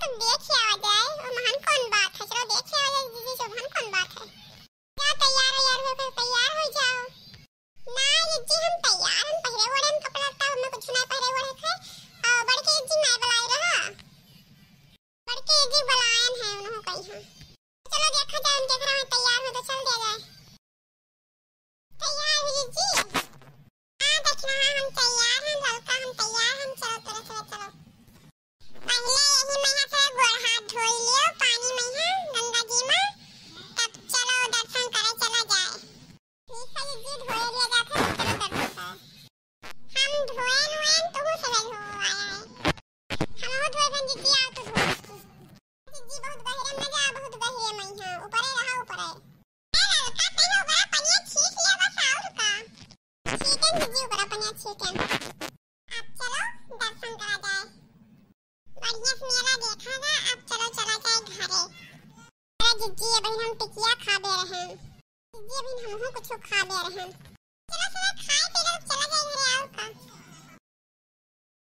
तो देख आ जाए और महान कौन बात है। चलो देख आ जाए दीदी से महान कौन बात है। क्या तैयार हो फिर तैयार हो जाओ ना ये जी। हम तैयार हम पहले ओढ़े हम कपड़ा लत्ता हमने कुछ ना पहले ओढ़े थे। बड़के जी मैं बुलाई रहा बड़के जी बुलायन है उन्होंने कही हां। चलो देखा जाए उनके घर में तैयार हो तो चल दिया जाए। तैयार हो जी हां देखना हम तैयार हैं लड़का हम तैयार हैं। चलो चलो पहले यही मैं से गोड़ हाथ धो लियो पानी में है गंगा जी में तब चलो दर्शन करे चला जाए। ठीक है जी धो लिया जाता है चलो दर्शन करे। हम धोए नुए तो हो सब हो आया है। हम हो धोए बन जी आओ तो धो जी बहुत गहरे में जा बहुत गहरे में है ऊपर रहा ऊपर है। ए लड़का तेरे ऊपर पनिया छीक लिया बस और का ठीक है जी ऊपर पनिया छीक है। अब चलो दर्शन करा जाए। बढ़िया से मेला देखा ना अब चलो चला जाए घरे। अरे जिज्जी अभी हम टिकिया खा दे रहे हैं। जिज्जी अभी हम कुछ खा दे रहे हैं।